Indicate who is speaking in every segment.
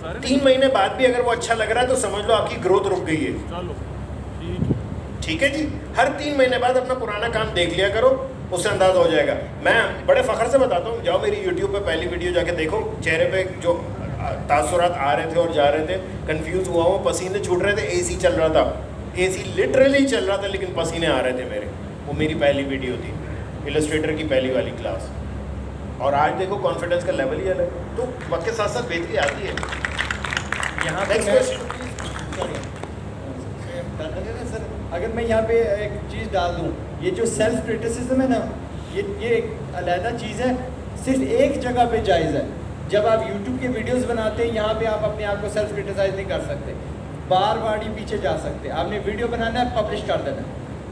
Speaker 1: 3 महीने बाद भी अगर वो अच्छा लग रहा है तो समझ लो आपकी ग्रोथ रुक गई है।
Speaker 2: चलो
Speaker 1: ठीक है जी, हर 3 महीने बाद अपना पुराना काम देख लिया करो, उससे अंदाज़ हो जाएगा। मैं बड़े फ़ख्र से बताता हूँ, जाओ मेरी यूट्यूब पे पहली वीडियो जाके देखो, चेहरे पे जो तासुरात आ रहे थे और जा रहे थे, कंफ्यूज हुआ हूँ, पसीने छूट रहे थे, एसी चल रहा था, एसी लिटरली चल रहा था लेकिन पसीने आ रहे थे मेरे। वो मेरी पहली वीडियो थी, इलस्ट्रेटर की पहली वाली क्लास। और आज देखो कॉन्फिडेंस का लेवल ही अलग है। तो वक्त के साथ साथ बेहतरी आती है।
Speaker 3: यहाँ पे सर, अगर मैं यहाँ पे एक चीज़ डाल दूँ, ये जो सेल्फ क्रिटिसिज्म है ना, ये एक अलग चीज़ है, सिर्फ एक जगह पे जायज़ है। जब आप YouTube के वीडियोस बनाते हैं, यहाँ पे आप अपने आप को सेल्फ क्रिटिसाइज नहीं कर सकते, बार बार ही पीछे जा सकते। आपने वीडियो बनाना है, पब्लिश कर देना,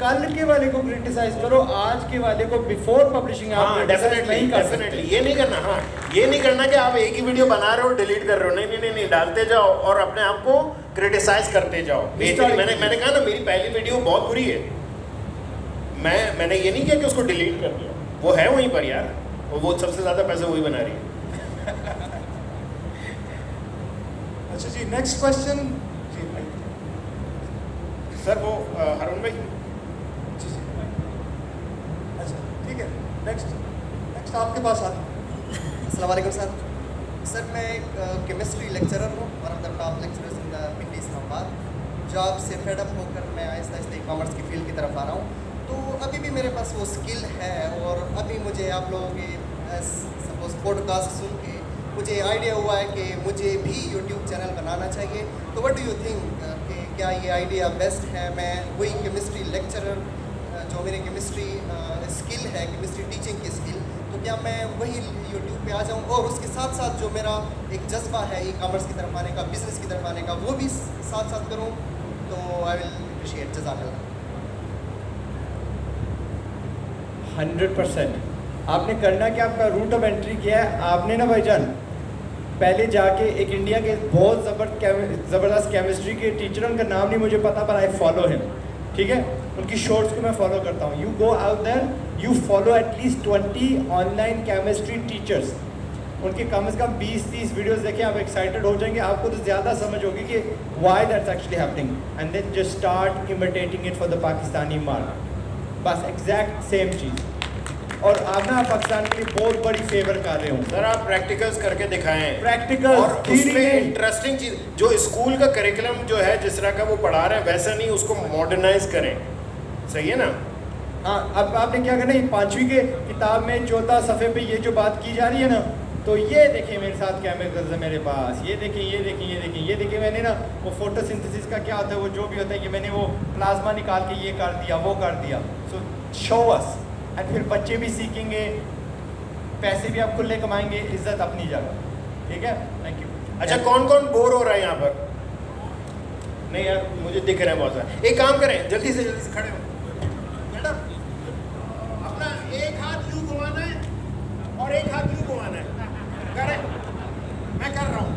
Speaker 3: कल के वाले को क्रिटिसाइज करो, आज के वाले को बिफोर पब्लिशिंग आप
Speaker 1: डेफिनेटली ये नहीं करना। हाँ, ये नहीं करना कि आप एक ही वीडियो बना रहे हो डिलीट कर रहे हो, नहीं, डालते जाओ और अपने आप को क्रिटिसाइज करते जाओ। मैंने कहा ना, मेरी पहली वीडियो बहुत बुरी है, मैंने ये नहीं किया कि उसको डिलीट कर दिया, वो है वहीं पर यार, वो सबसे ज़्यादा पैसे वही बना रही है।
Speaker 4: अच्छा जी, नेक्स्ट क्वेश्चन जी भाई।
Speaker 1: सर वो हरुण भाई।
Speaker 4: जी जी, अच्छा ठीक है, नेक्स्ट आपके पास आते हैं।
Speaker 5: अस्सलाम वालेकुम सर। सर मैं एक केमिस्ट्री लेक्चरर हूँ, one of the top lecturers in the Pindi Islamabad. Job से फेडअप होकर मैं आहिस्ता आहिस्ता ई कॉमर्स की फील्ड की तरफ आ रहा हूँ। तो अभी भी मेरे पास वो स्किल है और अभी मुझे आप लोगों के सपोज पॉडकास्ट सुन के मुझे आइडिया हुआ है कि मुझे भी यूट्यूब चैनल बनाना चाहिए। तो व्हाट डू यू थिंक कि क्या ये आइडिया बेस्ट है? मैं वही केमिस्ट्री लेक्चरर, जो मेरी केमिस्ट्री स्किल है, केमिस्ट्री टीचिंग की स्किल, तो क्या मैं वही यूट्यूब पे आ जाऊँ और उसके साथ साथ जो मेरा एक जज्बा है ई कॉमर्स की तरफ आने का, बिज़नेस की तरफ आने का, वो भी साथ साथ करूँ? तो आई विल अप्रिशिएट। जज़ाकल्लाह।
Speaker 3: 100% आपने करना कि आपका रूट ऑफ एंट्री क्या है। आपने ना भाईजान पहले जाके एक इंडिया के बहुत ज़बरदस्त केमिस्ट्री के टीचर, उनका नाम नहीं मुझे पता पर आई फॉलो हिम, ठीक है, उनकी शॉर्ट्स को मैं फॉलो करता हूँ। You go out there, you follow at least 20 online chemistry teachers, उनके कम से कम 20-30 वीडियोस देखें, आप एक्साइटेड हो जाएंगे, आपको तो ज़्यादा समझ होगी कि why that's actually happening, and then just start imitating it for the Pakistani market. बस एग्जैक्ट सेम चीज़। और आप ना पाकिस्तान के लिए बहुत बड़ी फेवर कर रहे हो
Speaker 1: सर, आप प्रैक्टिकल्स करके दिखाएं,
Speaker 3: प्रैक्टिकल
Speaker 1: और उसमें इंटरेस्टिंग चीज़, जो स्कूल का करिकुलम जो है जिस तरह का वो पढ़ा रहे हैं वैसा नहीं, उसको मॉडर्नाइज करें। सही है ना?
Speaker 3: हाँ, अब आपने क्या करना है, 5वीं के किताब में 14 सफ़े पे ये जो बात की जा रही है ना, तो ये देखिए मेरे साथ केमिकल्स है मेरे पास, ये देखिए ये देखिए ये देखिए ये देखिए, मैंने ना वो फोटोसिंथेसिस का क्या होता है, वो जो भी होता है, कि मैंने वो प्लाज्मा निकाल के ये कर दिया, वो कर दिया। सो शो अस, एंड फिर बच्चे भी सीखेंगे, पैसे भी आप खुले कमाएंगे, इज्जत अपनी जगह। ठीक है, थैंक यू।
Speaker 1: अच्छा, कौन कौन बोर हो रहा है यहाँ पर? नहीं यार, मुझे दिख रहा है बहुत सारा। एक काम करें, जल्दी से खड़े हो मैडम, अपना एक हाथ यूँ घुमाना है और एक हाथ यूँ घुमाना है। करें, मैं कर रहा हूँ।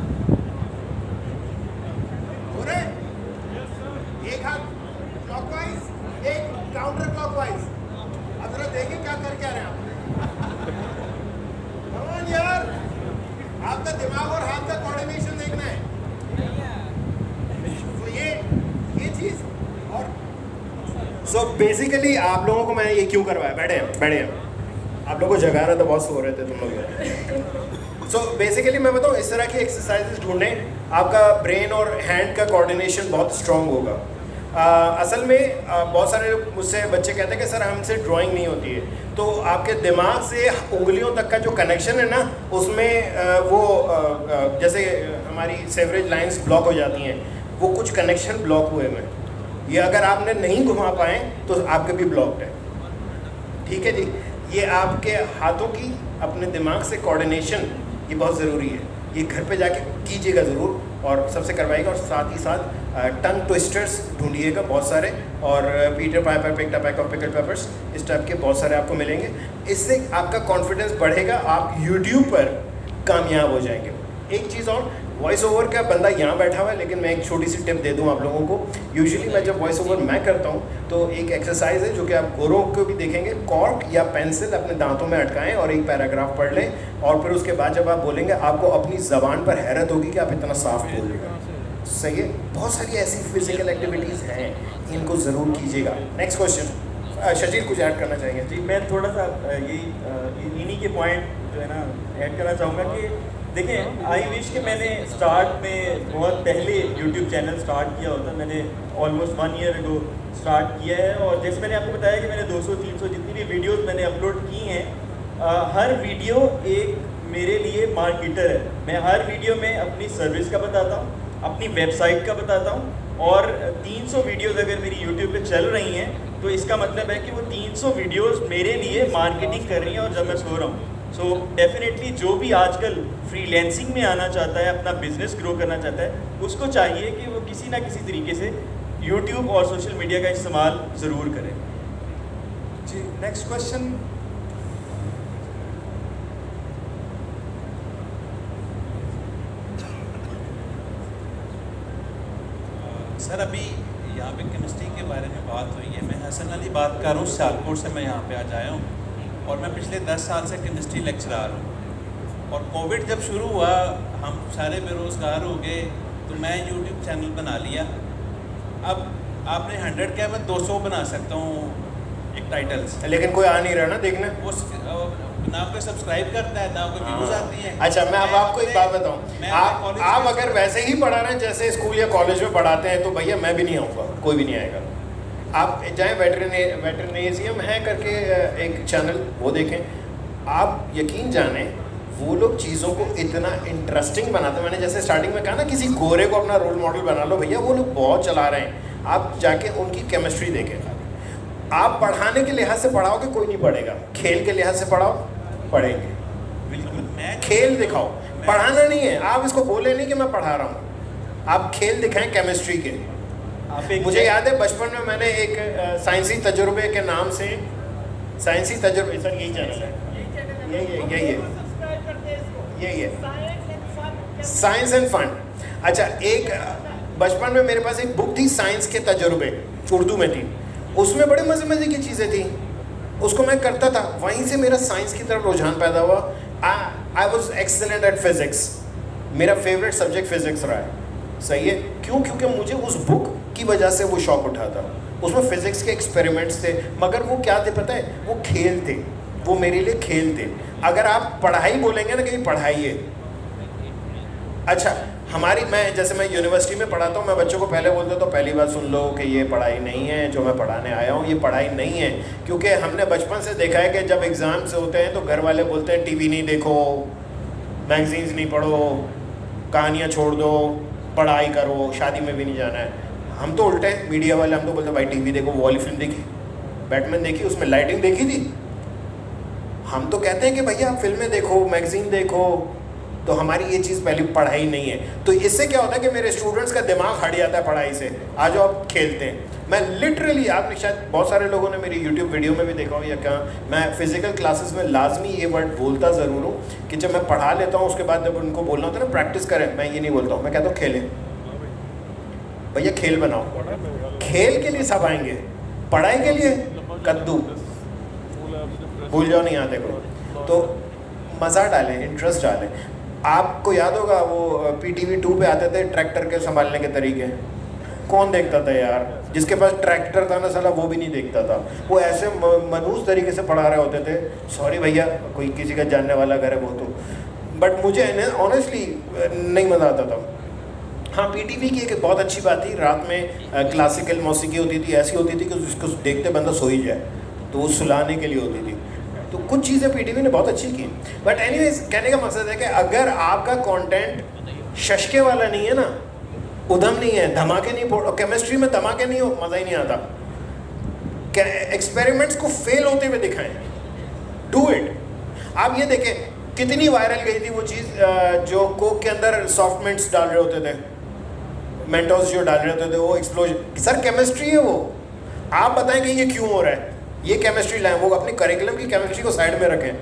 Speaker 1: हो रहे? एक हाथ क्लॉकवाइज, एक काउंटर क्लॉकवाइज। अब जरा देखिए क्या करके आ रहे हैं आप। कमाल यार, आपका दिमाग और हाथ का कोऑर्डिनेशन देखना है। तो ये चीज। और सो बेसिकली आप लोगों को मैं ये क्यों करवाया, बैठे आप लोगों को जगा रहा था, बहुत सो रहे थे तुम लोग। सो बेसिकली मैं बताऊँ, इस तरह की एक्सरसाइजेस ढूंढें, आपका ब्रेन और हैंड का कोऑर्डिनेशन बहुत स्ट्रांग होगा। असल में बहुत सारे मुझसे बच्चे कहते हैं कि सर हमसे ड्राइंग नहीं होती है। तो आपके दिमाग से उंगलियों तक का जो कनेक्शन है ना, उसमें जैसे हमारी सेवरेज लाइंस ब्लॉक हो जाती हैं, वो कुछ कनेक्शन ब्लॉक हुए हैं। ये अगर आपने नहीं घुमा पाए तो आपके भी ब्लॉक्ड है। ठीक है जी, ये आपके हाथों की अपने दिमाग से कोऑर्डिनेशन ये बहुत ज़रूरी है। ये घर पे जाके कीजिएगा ज़रूर और सबसे करवाइएगा। और साथ ही साथ टंग ट्विस्टर्स ढूंढिएगा बहुत सारे, और Peter Piper picked a pack of pickled papers, इस टाइप के बहुत सारे आपको मिलेंगे। इससे आपका कॉन्फिडेंस बढ़ेगा, आप यूट्यूब पर कामयाब हो जाएंगे। एक चीज़ और, वॉइस ओवर का बंदा यहाँ बैठा हुआ है, लेकिन मैं एक छोटी सी टिप दे दूँ आप लोगों को। यूजुअली मैं जब वॉइस ओवर मैं करता हूँ तो एक एक्सरसाइज है जो कि आप गोरों को भी देखेंगे, कॉर्क या पेंसिल अपने दांतों में अटकाएं और एक पैराग्राफ पढ़ लें, और फिर उसके बाद जब आप बोलेंगे आपको अपनी ज़बान पर हैरत होगी कि आप इतना साफ बोल रहे हैं। सही है, बहुत सारी ऐसी फिजिकल एक्टिविटीज़ हैं, इनको ज़रूर कीजिएगा। नेक्स्ट क्वेश्चन, शजीर कुछ ऐड करना चाहेंगे?
Speaker 2: जी, मैं थोड़ा सा इन्हीं के पॉइंट जो है ना ऐड करना चाहूँगा कि देखिए, आई विश कि मैंने स्टार्ट में बहुत पहले यूट्यूब चैनल स्टार्ट किया होता। मैंने ऑलमोस्ट 1 ईयर अगो स्टार्ट किया है, और जैसे मैंने आपको बताया कि मैंने 200-300 जितनी भी वीडियोस मैंने अपलोड की हैं, हर वीडियो एक मेरे लिए मार्केटर है। मैं हर वीडियो में अपनी सर्विस का बताता हूँ, अपनी वेबसाइट का बताता हूँ, और 300 वीडियोस अगर मेरी यूट्यूब पे चल रही हैं तो इसका मतलब है कि वो 300 वीडियोस मेरे लिए मार्केटिंग कर रही हैं, और जब मैं सो रहा हूँ। सो डेफिनेटली जो भी आजकल फ्रीलैंसिंग में आना चाहता है, अपना बिजनेस ग्रो करना चाहता है, उसको चाहिए कि वो किसी ना किसी तरीके से यूट्यूब और सोशल मीडिया का इस्तेमाल ज़रूर करें।
Speaker 4: जी, नेक्स्ट क्वेश्चन।
Speaker 6: सर, अभी यहाँ पे केमिस्ट्री के बारे में बात हुई है। मैं हसन अली बात कर रहा हूँ, सियालकोट से मैं यहाँ पे आज आया हूँ, और मैं पिछले 10 साल से केमिस्ट्री लेक्चरर हूँ। और कोविड जब शुरू हुआ, हम सारे बेरोज़गार हो गए, तो मैं यूट्यूब चैनल बना लिया। अब आपने 100 क्या, मैं 200 बना सकता हूँ एक टाइटल से,
Speaker 1: लेकिन कोई आ नहीं रहा ना देखने।
Speaker 6: उस ना कोई सब्सक्राइब करता है, ना कोई व्यूज़ आती हैं।
Speaker 1: अच्छा, मैं अब आपको एक बात बताऊं, आप अगर वैसे ही पढ़ा रहे हैं जैसे स्कूल या कॉलेज में पढ़ाते हैं तो भैया मैं भी नहीं आऊँगा, कोई भी नहीं आएगा। आप जाएं, वेटरनेरियम है करके एक चैनल, वो देखें। आप यकीन जाने वो लोग चीज़ों को इतना इंटरेस्टिंग बनाते हैं। मैंने जैसे स्टार्टिंग में कहा ना, किसी गोरे को अपना रोल मॉडल बना लो, भैया वो लोग बहुत चला रहे हैं। आप जाके उनकी केमिस्ट्री देखें। आप पढ़ाने के लिहाज से पढ़ाओगे, कोई नहीं पढ़ेगा। खेल के लिहाज से पढ़ाओ, पढ़ेंगे।
Speaker 6: बिल्कुल, मैं
Speaker 1: खेल दिखाओ, पढ़ाना नहीं है। आप इसको बोले नहीं कि मैं पढ़ा रहा हूँ, आप खेल दिखाएं केमिस्ट्री के। मुझे याद है बचपन में मैंने एक साइंसी तजुर्बे के नाम से, साइंसी तजुर्बे, सर यही चैनल है, यही है साइंस एंड फन। अच्छा, एक बचपन में मेरे पास एक बुक थी, साइंस के तजुर्बे, उर्दू में थी। उसमें बड़े मज़े मज़े की चीज़ें थी, उसको मैं करता था। वहीं से मेरा साइंस की तरफ रुझान पैदा हुआ। I was excellent at physics, मेरा फेवरेट सब्जेक्ट फिज़िक्स रहा है। सही है, क्यों? क्योंकि मुझे उस बुक की वजह से वो शौक उठा था। उसमें फ़िज़िक्स के एक्सपेरिमेंट्स थे, मगर वो क्या थे पता है? वो खेल थे, वो मेरे लिए खेल थे। अगर आप पढ़ाई बोलेंगे ना, कि पढ़ाई है। अच्छा, मैं यूनिवर्सिटी में पढ़ाता हूँ, मैं बच्चों को पहले बोलता तो पहली बात सुन लो कि ये पढ़ाई नहीं है जो मैं पढ़ाने आया हूँ, ये पढ़ाई नहीं है। क्योंकि हमने बचपन से देखा है कि जब एग्ज़ाम्स होते हैं तो घर वाले बोलते हैं टीवी नहीं देखो, मैगजीन्स नहीं पढ़ो, कहानियाँ छोड़ दो, पढ़ाई करो, शादी में भी नहीं जाना है। हम तो उल्टे हैं, मीडिया वाले, हम तो बोलते भाई टीवी देखो, वो वाली फिल्म देखी, बैटमैन देखी, उसमें लाइटिंग देखी थी। हम तो कहते हैं कि भैया आप फिल्में देखो, मैगजीन देखो। तो हमारी ये चीज़ पहली पढ़ाई नहीं है। तो इससे क्या होता है कि मेरे स्टूडेंट्स का दिमाग हट जाता है पढ़ाई से, आ जाओ आप खेलते हैं। मैं लिटरली, आपने शायद बहुत सारे लोगों ने मेरी यूट्यूब वीडियो में भी देखा हो या क्या, मैं फ़िज़िकल क्लासेस में लाजमी ये वर्ड बोलता ज़रूर हूँ कि जब मैं पढ़ा लेता हूँ उसके बाद जब उनको बोलना होता है ना प्रैक्टिस करें, मैं ये नहीं बोलता हूँ, मैं कहता हूँ खेलें भैया, खेल बनाओ। खेल के लिए सब आएंगे, पढ़ाई के लिए कद्दू, भूल जाओ, नहीं आते को। तो मज़ा डालें, इंटरेस्ट डालें। आपको याद होगा वो PTV 2 पे आते थे ट्रैक्टर के संभालने के तरीके, कौन देखता था यार? जिसके पास ट्रैक्टर था ना साला, वो भी नहीं देखता था। वो ऐसे मनहूस तरीके से पढ़ा रहे होते थे। सॉरी भैया, कोई किसी का जानने वाला अगर है वो तो, बट मुझे ऑनेस्टली नहीं मज़ा आता था। हाँ, PTV की एक बहुत अच्छी बात थी, रात में क्लासिकल मौसीकी होती थी, ऐसी होती थी कि उसको देखते बंदा सो ही जाए, तो वो सुलाने के लिए होती थी। तो कुछ चीज़ें PTV ने बहुत अच्छी की। बट एनीवेज, कहने का मकसद है कि अगर आपका कंटेंट शशके वाला नहीं है ना, उधम नहीं है, धमाके नहीं, केमिस्ट्री में धमाके नहीं हो, मज़ा ही नहीं आता। एक्सपेरिमेंट्स को फेल होते हुए दिखाएं, डू इट। आप ये देखें कितनी वायरल गई थी वो चीज़ जो कोक के अंदर सॉफ्ट मिंट्स डाल रहे होते थे, मेंटोस जो डाल रहे होते थे, वो एक्सप्लोजन। सर केमिस्ट्री है वो, आप बताएं कि ये क्यों हो रहा है, ये केमिस्ट्री लाएं। वो अपनी करिकुलम की केमिस्ट्री को साइड में रखें,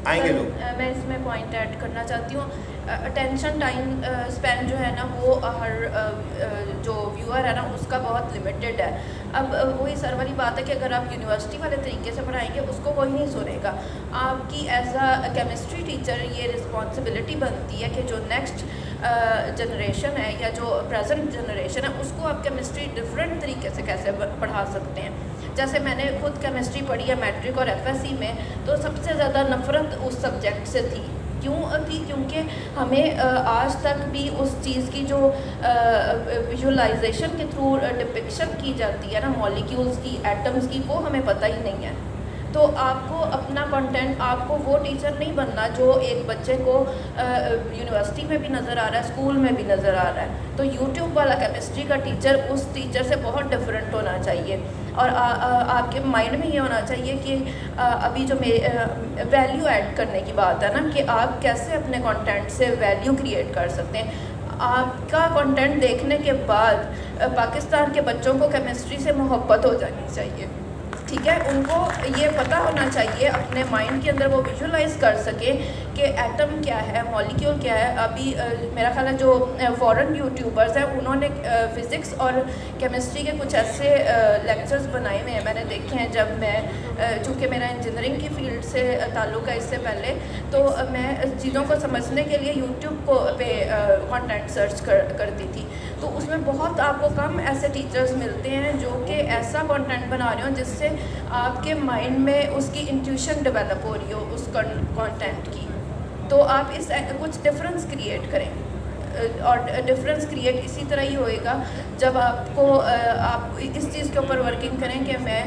Speaker 1: आएंगे लोग।
Speaker 7: मैं इसमें पॉइंट ऐड करना चाहती हूँ। अटेंशन टाइम स्पेन जो है ना वो हर जो व्यूअर है ना उसका बहुत लिमिटेड है। अब वही सर वाली बात है कि अगर आप यूनिवर्सिटी वाले तरीके से पढ़ाएंगे उसको कोई नहीं सुनेगा। आपकी एज अ केमिस्ट्री टीचर ये रिस्पॉन्सिबिलिटी बनती है कि जो नेक्स्ट जनरेशन है या जो प्रेजेंट जनरेशन है उसको आप केमिस्ट्री डिफरेंट तरीके से कैसे पढ़ा सकते हैं। जैसे मैंने खुद केमिस्ट्री पढ़ी है मैट्रिक और एफएससी में, तो सबसे ज़्यादा नफ़रत उस सब्जेक्ट से थी। क्यों थी? क्योंकि हमें आज तक भी उस चीज़ की जो विजुअलाइजेशन के थ्रू डिपिक्शन की जाती है ना मॉलिक्यूल्स की, एटम्स की, वो हमें पता ही नहीं है। तो आपको अपना कंटेंट, आपको वो टीचर नहीं बनना जो एक बच्चे को यूनिवर्सिटी में भी नज़र आ रहा है, स्कूल में भी नज़र आ रहा है। तो यूट्यूब वाला केमिस्ट्री का टीचर उस टीचर से बहुत डिफरेंट होना चाहिए। और आपके माइंड में ये होना चाहिए कि अभी जो वैल्यू ऐड करने की बात है ना, कि आप कैसे अपने कंटेंट से वैल्यू क्रिएट कर सकते हैं। आपका कंटेंट देखने के बाद पाकिस्तान के बच्चों को केमिस्ट्री से मोहब्बत हो जानी चाहिए, ठीक है। उनको ये पता होना चाहिए, अपने माइंड के अंदर वो विजुअलाइज कर सके कि एटम क्या है, मॉलिक्यूल क्या है। अभी मेरा ख्याल है जो फॉरेन यूट्यूबर्स हैं उन्होंने फ़िज़िक्स और केमिस्ट्री के कुछ ऐसे लेक्चर्स बनाए हुए हैं, मैंने देखे हैं। जब मैं चूँकि मेरा इंजीनियरिंग की फ़ील्ड से ताल्लुक़ है इससे पहले, तो मैं चीज़ों को समझने के लिए यूट्यूब पे कंटेंट सर्च करती थी। तो उसमें बहुत आपको कम ऐसे टीचर्स मिलते हैं जो कि ऐसा कंटेंट बना रहे हो जिससे आपके माइंड में उसकी इंट्यूशन डेवलप हो रही हो उस कंटेंट की। तो आप इस कुछ डिफरेंस क्रिएट करें, और डिफरेंस क्रिएट इसी तरह ही होएगा जब आपको आप इस चीज़ के ऊपर वर्किंग करें कि मैं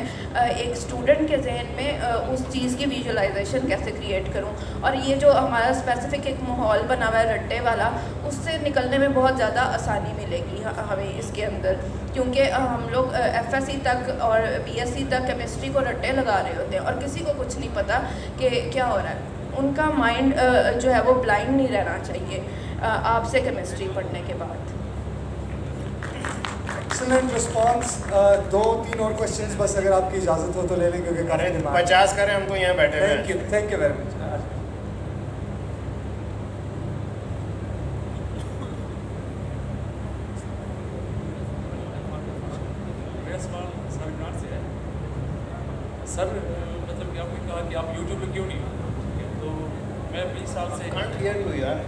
Speaker 7: एक स्टूडेंट के जहन में उस चीज़ की विजुअलाइजेशन कैसे क्रिएट करूं। और ये जो हमारा स्पेसिफिक एक माहौल बना हुआ है रट्टे वाला, उससे निकलने में बहुत ज़्यादा आसानी मिलेगी हमें इसके अंदर, क्योंकि हम लोग एफएससी तक और बीएससी तक केमिस्ट्री को रट्टे लगा रहे होते हैं और किसी को कुछ नहीं पता कि क्या हो रहा है। उनका माइंड जो है वो ब्लाइंड नहीं रहना चाहिए आपसे केमिस्ट्री पढ़ने के बाद।
Speaker 4: Excellent response. 2-3 और क्वेश्चंस बस अगर आपकी इजाज़त हो तो ले लें, क्योंकि
Speaker 1: करें 50 करें, हम तो यहाँ बैठे हुए हैं।
Speaker 4: Thank you very much.
Speaker 8: मेरा सवाल सर इमरान से है। सर मतलब कि आपने कहा कि आप यूट्यूब पे क्यों नहीं हो, तो मैं 20 साल से
Speaker 1: Can't hear you यार।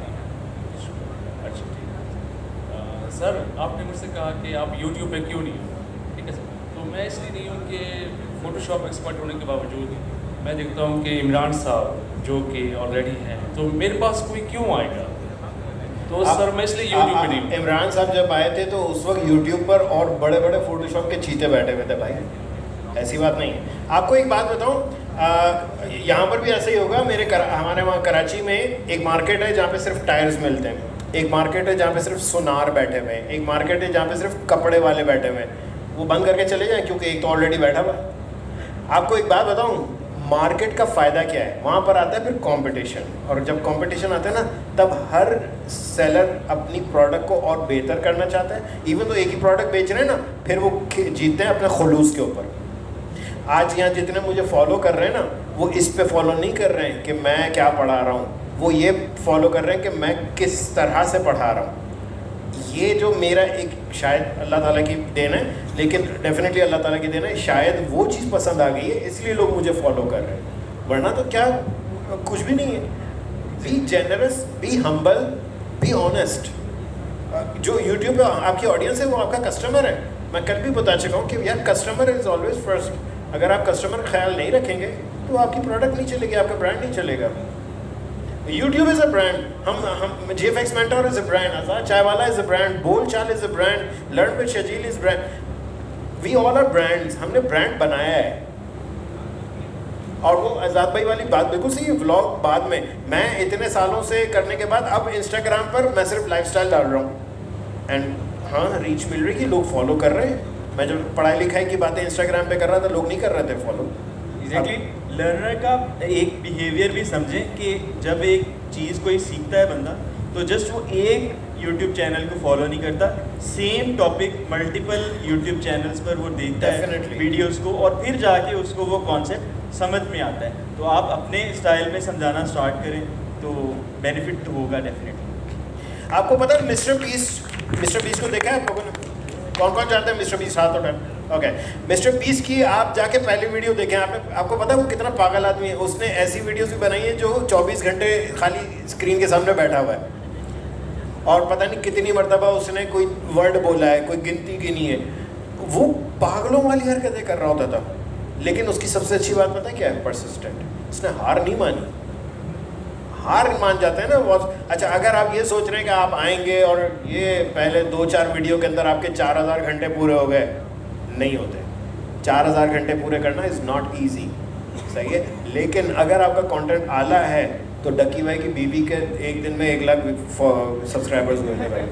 Speaker 8: अच्छा ठीक है। सर आपने मुझसे कहा कि आप यूट्यूब पे क्यों नहीं हो, ठीक है सर। तो मैं इसलिए नहीं हूँ कि फ़ोटोशॉप एक्सपर्ट होने के बावजूद मैं देखता हूँ कि इमरान साहब जो कि ऑलरेडी हैं, तो मेरे पास कोई क्यों आएगा। तो सर मैं इसलिए यूट्यूब पे नहीं हूँ।
Speaker 1: इमरान साहब जब आए थे तो उस वक्त यूट्यूब पर और बड़े बड़े फोटोशॉप के चीते बैठे हुए थे भाई, ऐसी बात नहीं है। आपको एक बात बताऊँ, यहाँ पर भी ऐसा ही होगा। हमारे वहाँ कराची में एक मार्केट है जहाँ पे सिर्फ टायर्स मिलते हैं, एक मार्केट है जहाँ पे सिर्फ सुनार बैठे हुए हैं, एक मार्केट है जहाँ पे सिर्फ कपड़े वाले बैठे हुए हैं। वो बंद करके चले जाएं क्योंकि एक तो ऑलरेडी बैठा हुआ है। आपको एक बात बताऊँ, मार्केट का फ़ायदा क्या है? वहाँ पर आता है फिर कंपटीशन, और जब कंपटीशन आता है ना, तब हर सेलर अपनी प्रोडक्ट को और बेहतर करना चाहता है। इवन तो एक ही प्रोडक्ट बेच रहे हैं ना, फिर वो जीतते हैं अपने खुलूस के ऊपर। आज यहाँ जितने मुझे फॉलो कर रहे हैं ना, वो इस पे फॉलो नहीं कर रहे हैं कि मैं क्या पढ़ा रहा हूँ, वो ये फॉलो कर रहे हैं कि मैं किस तरह से पढ़ा रहा हूँ। ये जो मेरा एक शायद अल्लाह ताला की देन है, लेकिन डेफिनेटली अल्लाह ताला की देन है, शायद वो चीज़ पसंद आ गई है इसलिए लोग मुझे फॉलो कर रहे हैं, वरना तो क्या कुछ भी नहीं है। Be generous, be humble, be honest. जो यूट्यूब पे आपकी ऑडियंस है वो आपका कस्टमर है। मैं कल भी बता चुका हूँ कि यार कस्टमर इज़ ऑलवेज फर्स्ट। अगर आप कस्टमर का ख्याल नहीं रखेंगे तो आपकी प्रोडक्ट नहीं चलेगी, आपका ब्रांड नहीं चलेगा। YouTube is a brand, हम JFX Mentor is a brand, Azad Chaiwala is a brand, बोल चाल is a brand, Learn with Shajil is brand. We all are brands, हमने ब्रांड बनाया है। और वो आज़ाद भाई वाली बात बिल्कुल सही है। व्लॉग बाद में, मैं इतने सालों से करने के बाद अब इंस्टाग्राम पर मैं सिर्फ लाइफस्टाइल डाल रहा हूँ, एंड हाँ रीच मिल रही है, लोग फॉलो कर रहे हैं। मैं जब पढ़ाई लिखाई की बातें इंस्टाग्राम पे कर रहा था, लोग नहीं कर रहे थे फॉलो।
Speaker 2: एग्जैक्टली। लर्नर का एक बिहेवियर भी समझें कि जब एक चीज़ कोई सीखता है बंदा, तो जस्ट वो एक यूट्यूब चैनल को फॉलो नहीं करता, same topic multiple YouTube channels पर वो देखता है वीडियोस को, और फिर जाके उसको वो कॉन्सेप्ट समझ में आता है। तो आप अपने स्टाइल में समझाना स्टार्ट करें तो बेनिफिट तो होगा डेफिनेटली।
Speaker 1: आपको पता है मिस्टर बीस्ट को देखा है आप लोगों ने? कौन कौन जानते हैं मिस्टर बीस्ट? हाथ उठाएं। ओके, मिस्टर बीस्ट की आप जाके पहली वीडियो देखें। आपको पता है वो कितना पागल आदमी है। उसने ऐसी वीडियोस भी बनाई है जो 24 घंटे खाली स्क्रीन के सामने बैठा हुआ है और पता नहीं कितनी मरतबा उसने कोई वर्ड बोला है, कोई गिनती गिनी है। वो पागलों वाली हरकतें कर रहा होता था, लेकिन उसकी सबसे अच्छी बात पता है क्या है? परसिस्टेंट। उसने हार नहीं मानी। हार मान जाते हैं ना बहुत। अच्छा, अगर आप ये सोच रहे हैं कि आप आएंगे और ये पहले 2-4 वीडियो के अंदर आपके 4000 घंटे पूरे हो गए, नहीं होते। 4000 घंटे पूरे करना इज़ नॉट ईजी, सही है। लेकिन अगर आपका कंटेंट आला है तो डक्की भाई की बीवी के एक दिन में 1 लाख सब्सक्राइबर्स हुए थे भाई,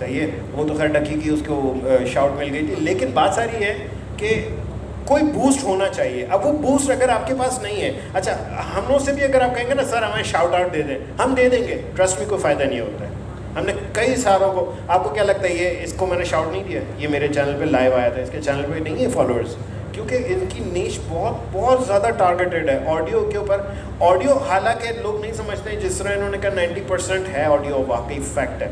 Speaker 1: सही है। वो तो खैर डक्की की उसको शाउट मिल गई थी, लेकिन बात सारी है कि कोई बूस्ट होना चाहिए। अब वो बूस्ट अगर आपके पास नहीं है, अच्छा हम लोग से भी अगर आप कहेंगे ना सर हमें शाउट आउट दे दें, हम दे देंगे, ट्रस्ट में कोई फ़ायदा नहीं होता है। हमने कई सारों को, आपको क्या लगता है ये इसको मैंने शाउट नहीं दिया, ये मेरे चैनल पे लाइव आया था, इसके चैनल पे नहीं है फॉलोअर्स, क्योंकि इनकी नीश बहुत ज़्यादा टारगेटेड है ऑडियो के ऊपर। ऑडियो हालांकि लोग नहीं समझते हैं, जिस तरह इन्होंने कहा 90% है ऑडियो, वाकई फैक्ट है,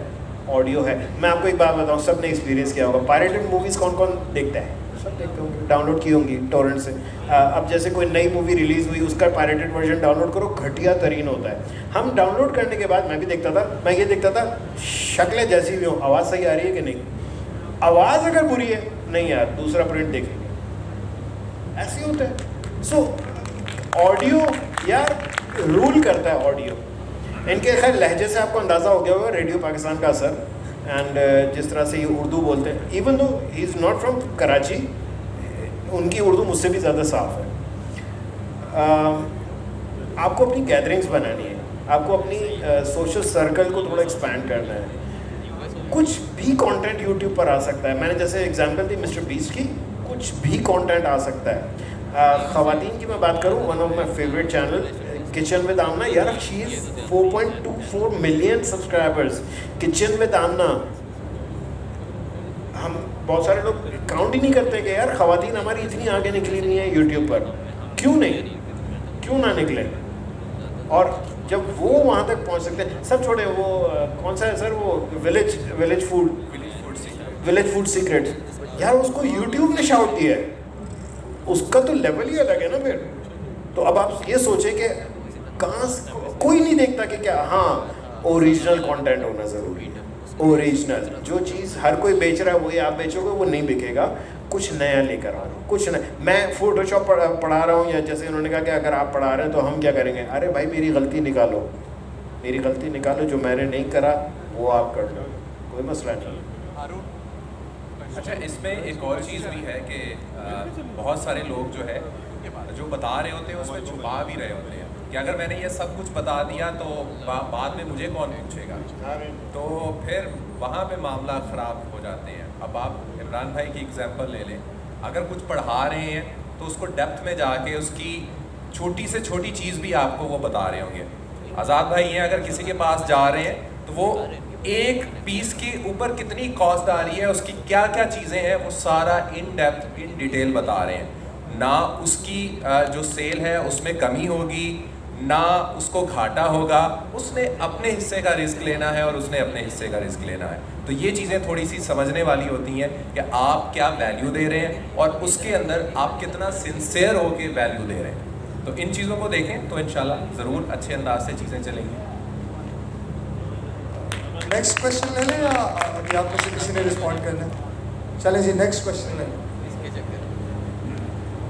Speaker 1: ऑडियो है। मैं आपको एक बात बताऊँ, सब ने एक्सपीरियंस किया होगा। पायरेटेड मूवीज़ कौन कौन देखता है? सब देखते होंगे, डाउनलोड की होंगी टोरेंट से। अब जैसे कोई नई मूवी रिलीज़ हुई, उसका पायरेटेड वर्जन डाउनलोड करो, घटिया तरीन होता है। हम डाउनलोड करने के बाद, मैं भी देखता था, मैं ये देखता था शक्लें जैसी भी हो, आवाज़ सही आ रही है कि नहीं, आवाज़ अगर बुरी है नहीं यार दूसरा प्रिंट देखेंगे, ऐसे होता है। सो ऑडियो यार रूल करता है ऑडियो। इनके खैर लहजे से आपको अंदाज़ा हो गया होगा रेडियो पाकिस्तान का असर, एंड जिस तरह से ये उर्दू बोलते हैं, even though he is not from Karachi, उनकी उर्दू मुझसे भी ज़्यादा साफ़ है। आपको अपनी गैदरिंग्स बनानी है, आपको अपनी सोशल सर्कल को थोड़ा एक्सपैंड करना है। कुछ भी कंटेंट यूट्यूब पर आ सकता है। मैंने जैसे एग्जांपल दी मिस्टर बीस्ट की, कुछ भी कंटेंट आ सकता है। ख़वातीन की मैं बात करूँ, one of my favourite channel kitchen with Amna, यार she is 4.24 million subscribers. Kitchen with Amna, हम बहुत सारे लोग काउंट ही नहीं करते कि यार ख़वातीन हमारी इतनी आगे निकली हुई हैं यूट्यूब पर, क्यों नहीं, क्यों ना निकले। और जब वो वहाँ तक पहुँच सकते हैं, सब छोड़े, वो कौन सा है सर, वो विलेज फूड सीक्रेट्स, यार उसको यूट्यूब ने शाउट दिया है, उसका तो लेवल ही अलग है ना फिर। तो अब आप ये सोचें कि कहाँ कोई नहीं देखता कि क्या, हाँ ओरिजिनल कंटेंट होना ज़रूरी है। ओरिजिनल जो चीज़ हर कोई बेच रहा है वही आप बेचोगे, वो नहीं बिकेगा। कुछ नया लेकर आ रहा हूँ, कुछ नया। मैं फोटोशॉप पढ़ा रहा हूँ, या जैसे उन्होंने कहा कि अगर आप पढ़ा रहे हैं तो हम क्या करेंगे, अरे भाई मेरी गलती निकालो, मेरी गलती निकालो, जो मैंने नहीं करा वो आप कर लो, कोई मसला नहीं।
Speaker 6: अच्छा, इसमें एक और चीज़ भी है कि बहुत सारे लोग जो है जो बता रहे होते हैं उसमें छुपा भी रहे होते हैं कि अगर मैंने ये सब कुछ बता दिया तो बाद में मुझे कौन पूछेगा, तो फिर वहाँ पे मामला ख़राब हो जाते हैं। अब आप इमरान भाई की एग्जांपल ले लें, अगर कुछ पढ़ा रहे हैं तो उसको डेप्थ में जाके उसकी छोटी से छोटी चीज़ भी आपको वो बता रहे होंगे। आज़ाद भाई हैं, अगर किसी के पास जा रहे हैं तो वो एक पीस के ऊपर कितनी कॉस्ट आ रही है, उसकी क्या क्या चीज़ें हैं, वो सारा इन डेप्थ इन डिटेल बता रहे हैं। ना उसकी जो सेल है उसमें कमी होगी, ना उसको घाटा होगा, उसने अपने हिस्से का रिस्क लेना है और उसने अपने हिस्से का रिस्क लेना है। तो ये चीज़ें थोड़ी सी समझने वाली होती हैं कि आप क्या वैल्यू दे रहे हैं और उसके अंदर आप कितना सिंसियर हो के वैल्यू दे रहे हैं। तो इन चीज़ों को देखें तो इंशाल्लाह ज़रूर अच्छे अंदाज से चीज़ें चलेंगी।
Speaker 4: नेक्स्ट क्वेश्चन ले लें या अभी आप में से किसी ने रिस्पॉन्ड करना है? चलें जी, नेक्स्ट क्वेश्चन ले लें।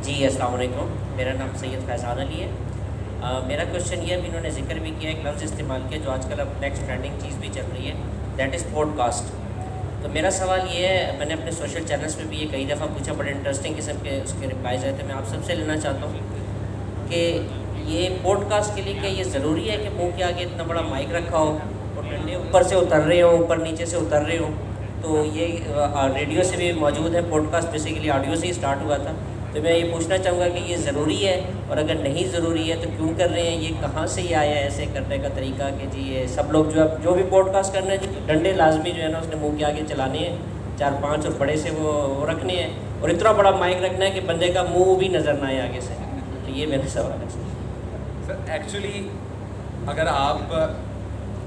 Speaker 9: जी अस्सलाम वालेकुम, मेरा नाम सैयद फैज़ान अली है। मेरा क्वेश्चन ये, अभी इन्होंने जिक्र भी किया, एक लफ्ज़ इस्तेमाल किया जो आजकल अब नेक्स्ट ट्रेंडिंग चीज़ भी चल रही है, दैट इज़ पॉडकास्ट। तो मेरा सवाल ये है, मैंने अपने सोशल चैनल्स पे भी ये कई दफ़ा पूछा, बड़े इंटरेस्टिंग किस्म के उसके रिप्लाइज आए थे। मैं आप सबसे लेना चाहता हूँ कि ये पॉडकास्ट के लिए क्या ये ज़रूरी है कि मुँह के आगे इतना बड़ा माइक रखा हो और डंडे ऊपर से उतर रहे हों, ऊपर नीचे से उतर रहे हों? तो ये रेडियो से भी मौजूद है, पॉडकास्ट बेसिकली ऑडियो से ही स्टार्ट हुआ था। तो मैं ये पूछना चाहूँगा कि ये ज़रूरी है, और अगर नहीं ज़रूरी है तो क्यों कर रहे हैं? ये कहाँ से ही आया है ऐसे करने का तरीका कि जी ये सब लोग जो भी पॉडकास्ट करना है, डंडे लाजमी जो है ना उसने मुंह के आगे चलाने हैं, 4-5 और बड़े से वो रखने हैं, और इतना बड़ा माइक रखना है कि बंदे का मुँह भी नज़र ना आए आगे से। तो ये मेरा सवाल है
Speaker 6: सर। एक्चुअली अगर आप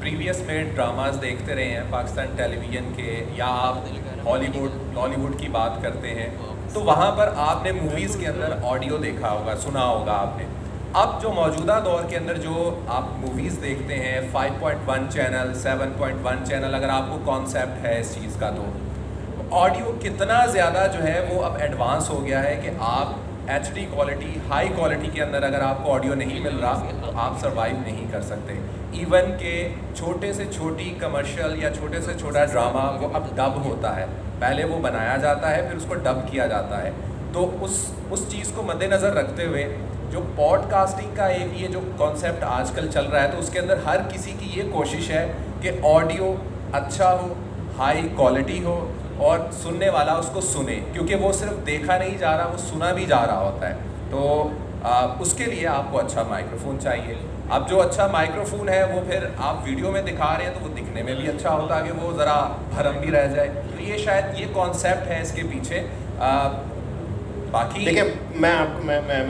Speaker 6: प्रीवियस में ड्रामास देखते रहे हैं पाकिस्तान टेलीविज़न के, या आप हॉलीवुड की बात करते हैं, तो वहाँ पर आपने मूवीज़ के अंदर ऑडियो देखा होगा, सुना होगा आपने। अब जो मौजूदा दौर के अंदर जो आप मूवीज़ देखते हैं 5.1 चैनल, 7.1 चैनल, अगर आपको कॉन्सेप्ट है इस चीज़ का, तो ऑडियो कितना ज़्यादा जो है वो अब एडवांस हो गया है कि आप HD क्वालिटी, हाई क्वालिटी के अंदर अगर आपको ऑडियो नहीं मिल रहा तो आप सर्वाइव नहीं कर सकते। इवन के छोटे से छोटी कमर्शियल या छोटे से छोटा ड्रामा वो अब डब होता है, पहले वो बनाया जाता है फिर उसको डब किया जाता है। तो उस चीज़ को मद्देनज़र रखते हुए जो पॉडकास्टिंग का एक ये जो कॉन्सेप्ट आजकल चल रहा है, तो उसके अंदर हर किसी की ये कोशिश है कि ऑडियो अच्छा हो, हाई क्वालिटी हो और सुनने वाला उसको सुने, क्योंकि वो सिर्फ देखा नहीं जा रहा, वो सुना भी जा रहा होता है। तो उसके लिए आपको अच्छा माइक्रोफोन चाहिए। अब जो अच्छा माइक्रोफोन है वो फिर आप वीडियो में दिखा रहे हैं तो वो दिखने में भी अच्छा होता है कि वो ज़रा भरम भी रह जाए। तो ये शायद ये कॉन्सेप्ट है इसके पीछे। बाकी
Speaker 1: देखिए, मैं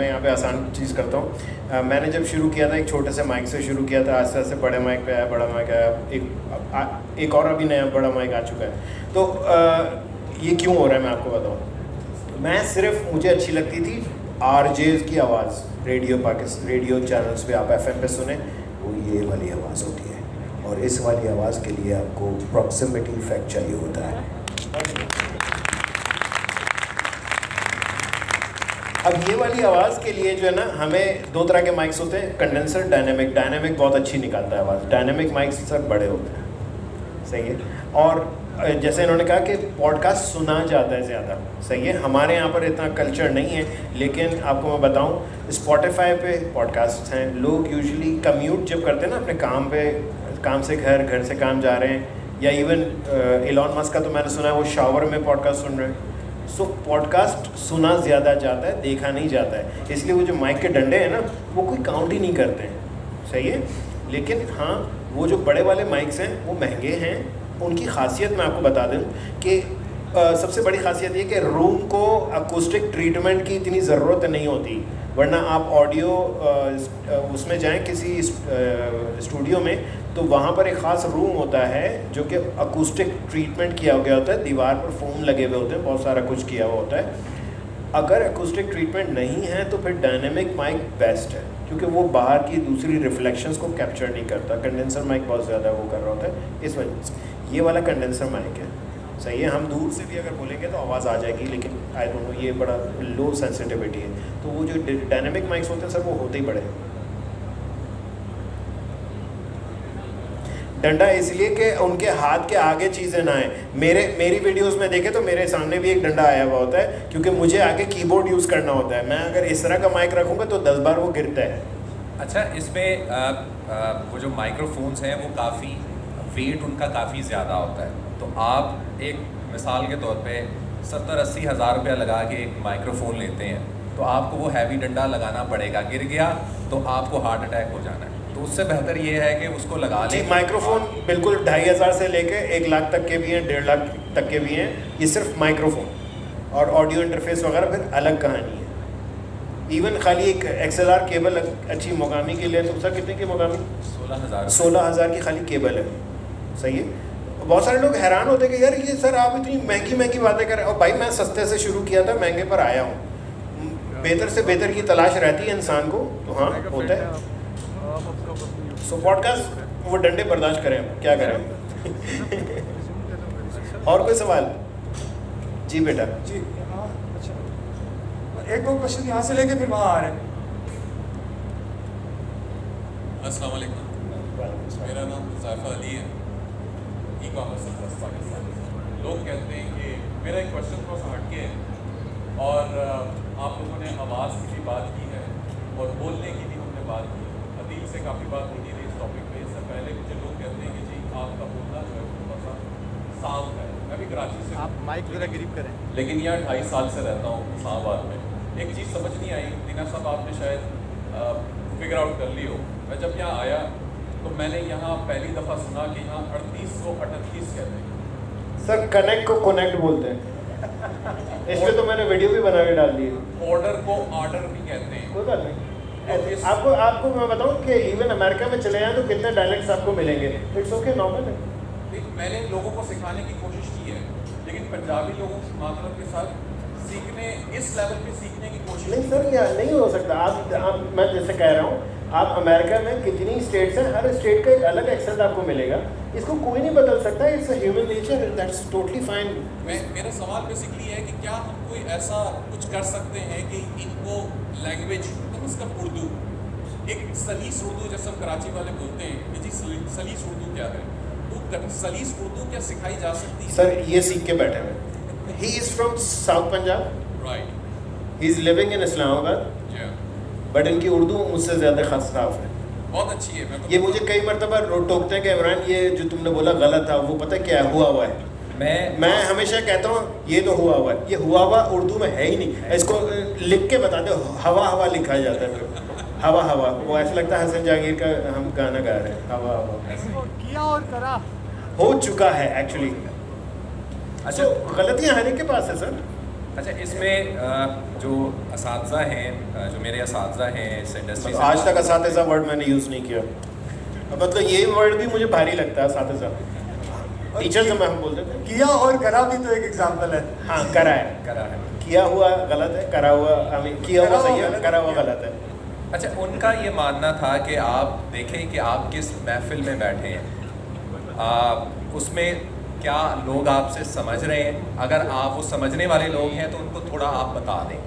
Speaker 1: यहाँ पे आसान चीज़ करता हूँ। मैंने जब शुरू किया था एक छोटे से माइक से शुरू किया था, आस्ते आस्ते बड़े माइक पे आया, बड़ा माइक आया, एक और अभी नया बड़ा माइक आ चुका है। तो ये क्यों हो रहा है मैं आपको बताऊँ। मैं सिर्फ, मुझे अच्छी लगती थी RJs की आवाज़, रेडियो चैनल्स पे आप FM पे सुने, वो ये वाली आवाज़ होती है, और इस वाली आवाज़ के लिए आपको प्रॉक्सिमिटी इफेक्ट चाहिए होता है। अब ये वाली आवाज़ के लिए जो है ना, हमें दो तरह के माइक्स होते हैं, कंडेंसर, डायनेमिक बहुत अच्छी निकालता है आवाज़, डायनेमिक माइक्स सर बड़े होते हैं, सही है। और जैसे इन्होंने कहा कि पॉडकास्ट सुना जाता है ज़्यादा, सही है। हमारे यहाँ पर इतना कल्चर नहीं है, लेकिन आपको मैं बताऊँ स्पॉटिफाई पे पॉडकास्ट हैं। लोग यूजुअली कम्यूट जब करते हैं ना अपने काम पे, काम से घर से काम जा रहे हैं, या इवन एलॉन मस्क का तो मैंने सुना है वो शावर में पॉडकास्ट सुन रहे हैं। सो पॉडकास्ट सुना ज़्यादा जाता है, देखा नहीं जाता है, इसलिए वो जो माइक के डंडे हैं ना वो कोई काउंट ही नहीं करते हैं, सही है। लेकिन हाँ, वो जो बड़े वाले माइक्स हैं वो महंगे हैं। उनकी खासियत मैं आपको बता दूं कि सबसे बड़ी खासियत ये कि रूम को अकूस्टिक ट्रीटमेंट की इतनी ज़रूरत नहीं होती, वरना आप ऑडियो उसमें जाएं किसी स्टूडियो में तो वहाँ पर एक ख़ास रूम होता है जो कि अकूस्टिक ट्रीटमेंट किया गया होता है, दीवार पर फोम लगे हुए होते हैं, बहुत सारा कुछ किया हुआ होता है। अगर अकूस्टिक ट्रीटमेंट नहीं है तो फिर डायनेमिक माइक बेस्ट है, क्योंकि वो बाहर की दूसरी रिफ्लेक्शंस को कैप्चर नहीं करता। कंडेंसर माइक बहुत ज़्यादा वो कर रहा होता है, इस वजह से ये वाला कंडेंसर माइक है, सही है। हम दूर से भी अगर बोलेंगे तो आवाज़ आ जाएगी, लेकिन आई डोंट नो, ये बड़ा लो सेंसिटिविटी है। तो वो जो डायनेमिक माइक्स होते हैं सर, वो होते ही बड़े डंडा, इसलिए कि उनके हाथ के आगे चीज़ें ना आए। मेरी वीडियोस में देखे तो मेरे सामने भी एक डंडा आया हुआ होता है, क्योंकि मुझे आगे कीबोर्ड यूज़ करना होता है। मैं अगर इस तरह का माइक रखूँगा तो 10 बार वो गिरता है।
Speaker 6: अच्छा, इसमें वो जो माइक्रोफोन्स हैं वो काफ़ी वेट उनका काफ़ी ज़्यादा होता है। तो आप एक मिसाल के तौर पे 70-80 हज़ार रुपया लगा के एक माइक्रोफोन लेते हैं, तो आपको वो हैवी डंडा लगाना पड़ेगा, गिर गया तो आपको हार्ट अटैक हो जाना है। तो उससे बेहतर ये है कि उसको लगा लें।
Speaker 1: माइक्रोफोन बिल्कुल 2500 से लेके 1 लाख तक के भी हैं, 1.5 लाख तक के भी हैं। ये सिर्फ माइक्रोफोन, और ऑडियो इंटरफेस वगैरह फिर अलग कहानी है। इवन खाली एक XLR केबल अच्छी मोगामी के लिए तो सर कितने की मोगामी? 16,000 की खाली केबल है, सही है। बहुत सारे लोग हैरान होते हैं कि यार ये सर आप इतनी महंगी बातें कर रहे हो। और भाई मैं सस्ते से शुरू किया था, महंगे पर आया हूँ। बेहतर से बेहतर की तलाश रहती है इंसान को, तो हाँ होता है। सो पॉडकास्ट वो डंडे बर्दाश्त करें, क्या करें। और कोई सवाल? जी बेटा।
Speaker 4: जी हाँ, अच्छा, एक दो क्वेश्चन यहाँ से लेके फिर वहाँ आ रहे हैं।
Speaker 10: अस्सलाम वालेकुम, मेरा नाम ज़ैफ़ा अली है, ई-कॉमर्स सेक्टर पाकिस्तान। लोग कहते हैं कि मेरा एक क्वेश्चन थोड़ा सा हटके है, और आप लोगों ने आवाज़ की भी बात की है और बोलने की भी हमने बात की। अदील से काफ़ी बात होती रही इस टॉपिक पे। इससे पहले मुझे लोग कहते हैं कि जी आपका बोलना जो है थोड़ा सा साफ है। मैं भी कराची से, आप माइक जरा करीब करें, लेकिन यहाँ 2.5 साल से रहता हूँ इस्लामाबाद में। एक चीज़ समझ नहीं आई, दीना साहब आपने शायद फिगर आउट कर ली हो। मैं जब यहाँ आया तो मैंने यहाँ पहली दफ़ा सुना कि यहाँ 3838 कहते हैं।
Speaker 1: सर कनेक्ट को कनेक्ट बोलते हैं। इस पे तो मैंने वीडियो भी बना के डाल दी है।
Speaker 10: ऑर्डर को आर्डर भी कहते हैं।
Speaker 1: कोई बात नहीं। आपको मैं बताऊं कि इवन अमेरिका में चले जाएं तो कितने डायलेक्ट्स आपको मिलेंगे, इट्स ओके, नॉर्मल है।
Speaker 10: मैंने लोगों को सिखाने की कोशिश की है, लेकिन पंजाबी लोगों की मातरत के साथ सीखने, इस लेवल पे सीखने की कोशिश
Speaker 1: नहीं सर, क्या नहीं हो सकता। आप मैं जैसे कह रहा हूँ, आप अमेरिका में कितनी स्टेट्स हैं, हर स्टेट का एक अलग एक्सेंट आपको मिलेगा, इसको कोई नहीं बदल सकता, it's a human nature, that's totally fine.
Speaker 10: मेरा सवाल बेसिकली है कि क्या हम कोई ऐसा कुछ कर सकते हैं कि इनको लैंग्वेज कम से कम उर्दू, एक सलीस उर्दू जैसे हम कराची वाले बोलते हैं कि जी सलीस उर्दू क्या है, तो सलीस उर्दू क्या सिखाई जा सकती है?
Speaker 1: सर ये सीख के बैठे हुए, he is from south Punjab,
Speaker 10: right,
Speaker 1: he is living in Islamabad, but इनकी उर्दू मुझसे ज़्यादा खराब है।
Speaker 10: बहुत अच्छी है।
Speaker 1: ये मुझे कई मरतबा टोकते हैं कि इमरान ये जो तुमने बोला गलत था, वो पता क्या हुआ हुआ है। मैं हमेशा कहता हूँ ये तो हुआ हुआ है, ये हुआ हुआ उर्दू में है ही नहीं, इसको लिख के बता दो, हवा हवा लिखा जाता है, हवा हवा, वो ऐसा लगता है हसन जहांगीर का हम गाना गा रहे हैं, हवा हवा
Speaker 4: किया और करा
Speaker 1: हो चुका है एक्चुअली।
Speaker 11: अच्छा,
Speaker 1: गलतियाँ हर एक के पास है सर।
Speaker 11: अच्छा, इसमें जो असातिज़ा हैं, जो मेरे असातिज़ा हैं इस इंडस्ट्री से,
Speaker 1: आज तक असातिज़ा वर्ड मैंने यूज़ नहीं किया, मतलब ये वर्ड भी मुझे भारी लगता है असातिज़ा, टीचर से मैं हम बोलते थे।
Speaker 4: किया और करा भी तो एक एग्जांपल है।
Speaker 1: हाँ, करा है, किया हुआ गलत है, करा हुआ किया हुआ सही है, करा हुआ गलत है।
Speaker 11: अच्छा, उनका ये मानना था कि आप देखें कि आप किस महफिल में बैठे हैं, उसमें क्या लोग आपसे समझ रहे हैं। अगर आप वो समझने वाले लोग हैं तो उनको थोड़ा आप बता दें,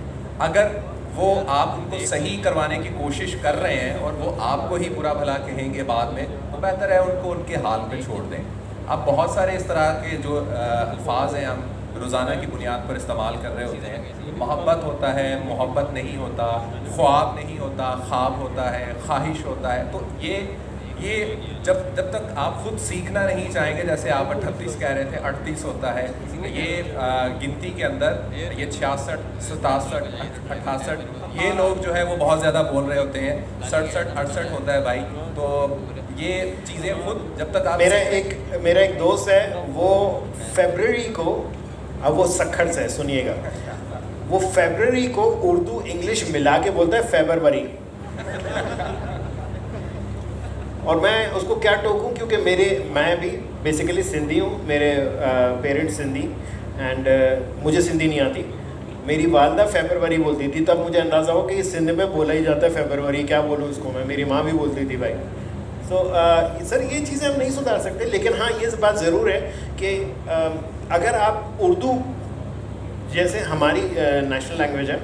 Speaker 11: अगर वो आप उनको सही करवाने की कोशिश कर रहे हैं और वो आपको ही बुरा भला कहेंगे बाद में, तो बेहतर है उनको उनके हाल पे छोड़ दें। अब बहुत सारे इस तरह के जो अल्फाज हैं हम रोज़ाना की बुनियाद पर इस्तेमाल कर रहे होते हैं, मोहब्बत होता है, मोहब्बत नहीं होता, ख्वाब नहीं होता, ख्वाब होता है, ख्वाहिश होता है। तो ये जब तक आप खुद सीखना नहीं चाहेंगे, जैसे आप 38 कह रहे थे, 38 होता है ये गिनती के अंदर, ये 66, 67, 68, ये लोग जो है वो बहुत ज़्यादा बोल रहे होते हैं, 67, 68 होता है भाई। तो ये चीज़ें खुद जब तक आप
Speaker 1: मेरा एक दोस्त है, वो फरवरी को, अब वो सखर से सुनिएगा, वो फरवरी को उर्दू इंग्लिश मिला के बोलता है फेब्रुअरी, और मैं उसको क्या टोकूं, क्योंकि मैं भी बेसिकली सिंधी हूँ, मेरे पेरेंट्स सिंधी, एंड मुझे सिंधी नहीं आती। मेरी वालदा फेब्रुअरी बोलती थी, तब मुझे अंदाज़ा हो कि ये सिंध में बोला ही जाता है फेब्रुअरी, क्या बोलूँ उसको मैं, मेरी माँ भी बोलती थी भाई। सो सर ये चीज़ें हम नहीं सुधार सकते, लेकिन हाँ ये बात ज़रूर है कि अगर आप उर्दू जैसे हमारी नेशनल लैंग्वेज है,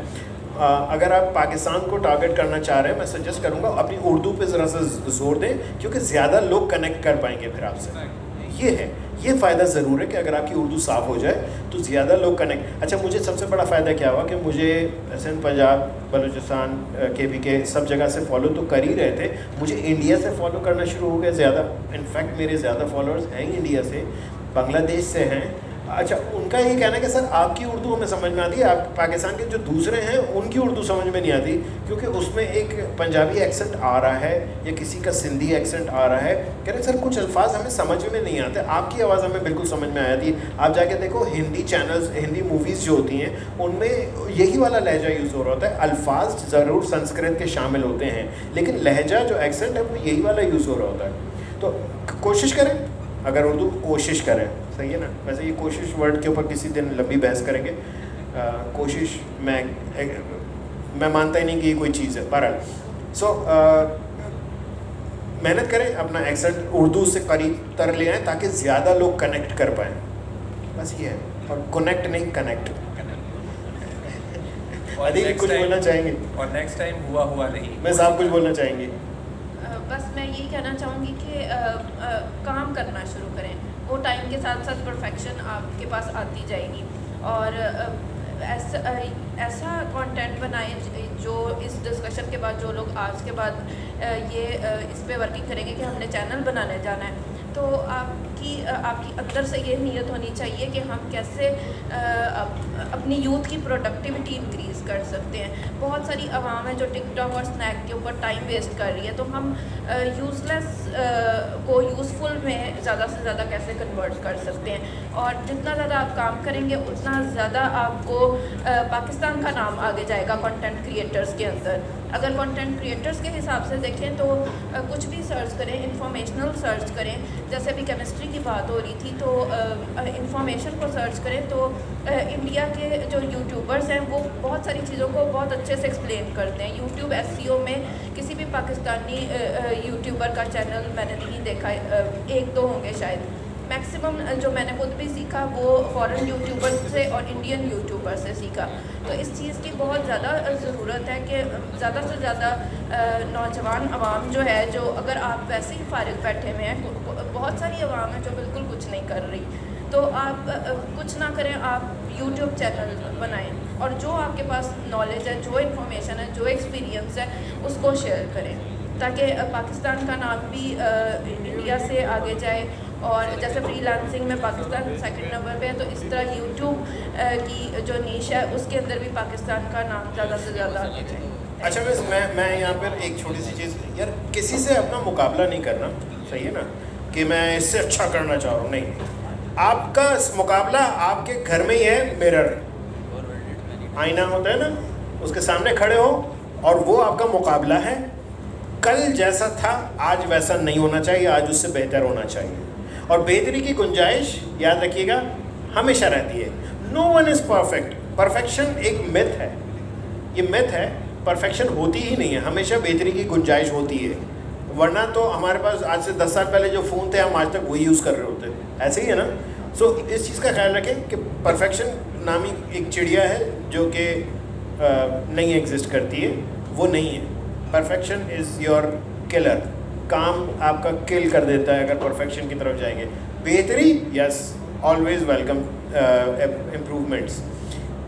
Speaker 1: अगर आप पाकिस्तान को टारगेट करना चाह रहे हैं, मैं सजेस्ट करूंगा अपनी उर्दू पे ज़रा सा जोर दें, क्योंकि ज़्यादा लोग कनेक्ट कर पाएंगे फिर आपसे। ये फ़ायदा ज़रूर है कि अगर आपकी उर्दू साफ़ हो जाए तो ज़्यादा लोग कनेक्ट। अच्छा, मुझे सबसे बड़ा फ़ायदा क्या हुआ कि मुझे सिंध, पंजाब, बलूचिस्तान, KPK सब जगह से फॉलो तो कर ही रहे थे, मुझे इंडिया से फॉलो करना शुरू हो गया ज़्यादा। इनफैक्ट मेरे ज़्यादा फॉलोअर्स हैं इंडिया से, बांग्लादेश से हैं। अच्छा, उनका ये कहना है कि सर आपकी उर्दू हमें समझ में आती है, आप पाकिस्तान के जो दूसरे हैं उनकी उर्दू समझ में नहीं आती, क्योंकि उसमें एक पंजाबी एक्सेंट आ रहा है या किसी का सिंधी एक्सेंट आ रहा है। कह रहे सर कुछ अल्फाज हमें समझ में नहीं आते, आपकी आवाज़ हमें बिल्कुल समझ में आ जाती है। आप जाके देखो हिंदी चैनल्स, हिंदी मूवीज़ जो होती हैं उनमें यही वाला लहजा यूज़ हो रहा होता है। अल्फाज ज़रूर संस्कृत के शामिल होते हैं, लेकिन लहजा जो एक्सेंट है वो यही वाला यूज़ हो रहा होता है। तो कोशिश करें, अगर उर्दू कोशिश करें, सही है ना। वैसे ये कोशिश वर्ड के ऊपर किसी दिन लंबी बहस करेंगे। कोशिश मैं मानता ही नहीं कि ये कोई चीज़ है। बहरहाल मेहनत करें, अपना एक्सेंट उर्दू से करीब तर ले आएँ ताकि ज़्यादा लोग कनेक्ट कर पाएँ, बस ये है। और कनेक्ट नहीं, कनेक्ट। अधिक कुछ बोलना चाहेंगे?
Speaker 11: और नेक्स्ट टाइम हुआ नहीं,
Speaker 1: मैं साहब कुछ बोलना चाहेंगे?
Speaker 7: बस मैं यही कहना चाहूँगी कि काम करना शुरू करें, वो टाइम के साथ साथ परफेक्शन आपके पास आती जाएगी। और ऐसा कंटेंट बनाएं जो इस डिस्कशन के बाद, जो लोग आज के बाद ये इस पे वर्किंग करेंगे कि हमने चैनल बनाने जाना है, तो आप कि आपकी अंदर से ये नीयत होनी चाहिए कि हम कैसे अपनी यूथ की प्रोडक्टिविटी इंक्रीज़ कर सकते हैं। बहुत सारी आवाम है जो टिकटॉक और स्नैक के ऊपर टाइम वेस्ट कर रही है, तो हम यूज़लेस को यूज़फुल में ज़्यादा से ज़्यादा कैसे कन्वर्ट कर सकते हैं। और जितना ज़्यादा आप काम करेंगे उतना ज़्यादा आपको पाकिस्तान का नाम आगे जाएगा कंटेंट क्रिएटर्स के अंदर। अगर कंटेंट क्रिएटर्स के हिसाब से देखें तो कुछ भी सर्च करें, इंफॉर्मेशनल सर्च करें, जैसे अभी केमिस्ट्री की बात हो रही थी तो इंफॉर्मेशन को सर्च करें तो इंडिया के जो यूट्यूबर्स हैं वो बहुत सारी चीज़ों को बहुत अच्छे से एक्सप्लेन करते हैं। यूट्यूब SEO में किसी भी पाकिस्तानी यूट्यूबर का चैनल मैंने नहीं देखा, एक दो होंगे शायद। मैक्सिमम जो मैंने खुद भी सीखा वो फॉरेन यूट्यूबर से और इंडियन यूट्यूबर से सीखा। तो इस चीज़ की बहुत ज़्यादा ज़रूरत है कि ज़्यादा से ज़्यादा नौजवान आवाम जो है, जो अगर आप वैसे ही फारिग बैठे हुए हैं, बहुत सारी आवाम है जो बिल्कुल कुछ नहीं कर रही, तो आप कुछ ना करें, आप यूट्यूब चैनल बनाएं और जो आपके पास नॉलेज है, जो इन्फॉर्मेशन है, जो एक्सपीरियंस है, उसको शेयर करें ताकि पाकिस्तान का नाम भी इंडिया से आगे जाए। और जैसे फ्रीलांसिंग में पाकिस्तान 2nd नंबर पे है, तो इस तरह यूट्यूब की जो नीश है उसके अंदर भी पाकिस्तान का नाम ज़्यादा से ज़्यादा आगे जाए।
Speaker 1: अच्छा बस मैं यहाँ पर एक छोटी सी चीज़, यार किसी से अपना मुकाबला नहीं करना, सही है ना, कि मैं इससे अच्छा करना चाह रहा हूँ, नहीं। आपका मुकाबला आपके घर में ही है, मिरर आईना होता है ना, उसके सामने खड़े हो और वो आपका मुकाबला है। कल जैसा था आज वैसा नहीं होना चाहिए, आज उससे बेहतर होना चाहिए। और बेहतरी की गुंजाइश याद रखिएगा हमेशा रहती है। No one is perfect. Perfection एक मिथ है, ये मिथ है, परफेक्शन होती ही नहीं है, हमेशा बेहतरी की गुंजाइश होती है। वरना तो हमारे पास आज से 10 साल पहले जो फ़ोन थे हम आज तक वही यूज़ कर रहे होते, ऐसे ही है ना। सो इस चीज़ का ख्याल रखें कि परफेक्शन नामी एक चिड़िया है जो कि नहीं एग्जिस्ट करती है, वो नहीं है। परफेक्शन इज़ योर किलर, काम आपका किल कर देता है अगर परफेक्शन की तरफ जाएंगे। बेहतरी यस, ऑलवेज वेलकम इम्प्रूवमेंट्स।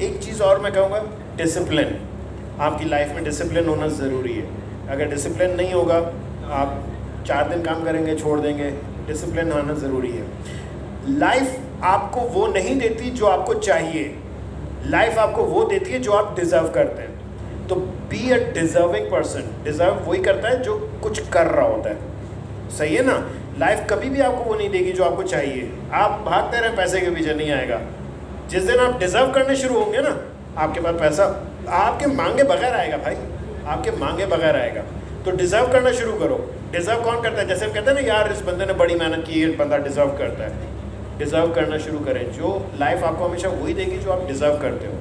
Speaker 1: एक चीज़ और मैं कहूँगा, डिसिप्लिन। आपकी लाइफ में डिसिप्लिन होना ज़रूरी है। अगर डिसिप्लिन नहीं होगा, आप 4 दिन काम करेंगे छोड़ देंगे, डिसिप्लिन आना ज़रूरी है। लाइफ आपको वो नहीं देती जो आपको चाहिए, लाइफ आपको वो देती है जो आप डिज़र्व करते हैं। तो be a deserving person. Deserve वही करता है जो कुछ कर रहा होता है, सही है ना। लाइफ कभी भी आपको वो नहीं देगी जो आपको चाहिए। आप भागते रहें पैसे के पीछे, नहीं आएगा। जिस दिन आप डिज़र्व करने शुरू होंगे ना, आपके पास पैसा आपके मांगे बगैर आएगा भाई, आपके मांगे बगैर आएगा। तो डिज़र्व करना शुरू करो। डिज़र्व कौन करता है? जैसे हम कहते हैं ना, यार इस बंदे ने बड़ी मेहनत की, ये बंदा डिज़र्व करता है। डिज़र्व करना शुरू करें। जो लाइफ आपको हमेशा वही देगी जो आप डिज़र्व करते हो।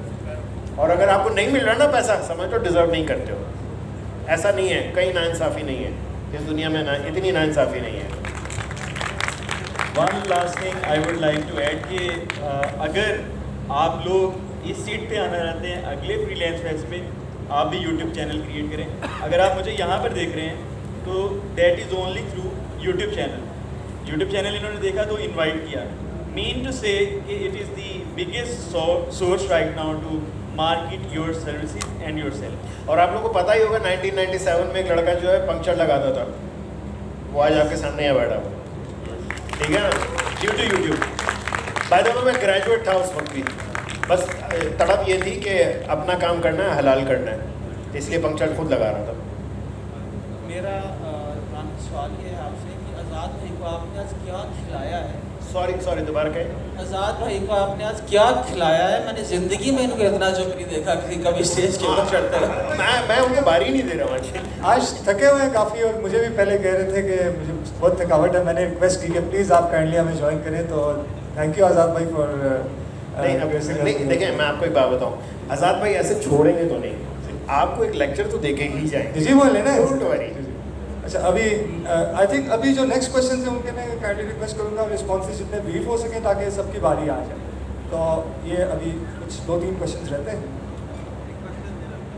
Speaker 1: और अगर आपको नहीं मिल रहा ना पैसा, समझ लो डिज़र्व नहीं करते हो। ऐसा नहीं है, कहीं नाइंसाफ़ी नहीं है इस दुनिया में, ना इतनी नाइंसाफ़ी नहीं है।
Speaker 2: One last thing I would like to add कि अगर आप लोग इस सीट पे आना चाहते हैं अगले फ्रीलांस फेस्ट पे, आप भी यूट्यूब चैनल क्रिएट करें। अगर आप मुझे यहाँ पर देख रहे हैं तो that is only through YouTube channel. YouTube channel इन्होंने देखा तो इन्वाइट किया। Mean to say that it is the biggest source right now to market your services and yourself.
Speaker 1: और आप लोगों को पता ही होगा 1997 में एक लड़का जो है पंक्चर लगाता था, वो आज आपके सामने यहाँ बैठा हुआ, ठीक है ना, due to YouTube. By the way मैं ग्रेजुएट था उस वक्त भी, बस तड़प ये थी कि अपना काम करना है, हलाल करना है, इसलिए पंक्चर खुद लगा रहा था।
Speaker 12: मेरा सवाल ये है आपसे कि आज़ाद भाई को आपने आज क्या खिलाया है?
Speaker 1: सॉरी दोबारा कहें।
Speaker 12: आज़ाद भाई को आपने आज क्या खिलाया है? मैंने ज़िंदगी में इनको इतना जो नहीं देखा कि कभी स्टेज के ऊपर चढ़ते हैं।
Speaker 1: मैं उनको बारी नहीं दे रहा हूँ
Speaker 4: आज थके हुए हैं काफ़ी, और मुझे भी पहले कह रहे थे कि मुझे बहुत थकावट है। मैंने रिक्वेस्ट की कि प्लीज़ आप काइंडली हमें ज्वाइन करें। तो थैंक यू आज़ाद भाई फॉर
Speaker 1: नहीं। देखिए मैं आपको एक बात बताऊँ, आज़ाद भाई ऐसे छोड़ेंगे तो नहीं, आपको एक लेक्चर तो देके ही जाएंगे।
Speaker 4: जी वो लेना है।
Speaker 1: Don't worry.
Speaker 4: अच्छा अभी आई थिंक अभी जो नेक्स्ट क्वेश्चन है उनके मैं काइंडली रिक्वेस्ट करूँगा रिस्पॉन्सेज जितने ब्रीफ हो सकें ताकि सबकी बारी आ जाए। तो ये अभी कुछ 2-3 क्वेश्चन रहते हैं।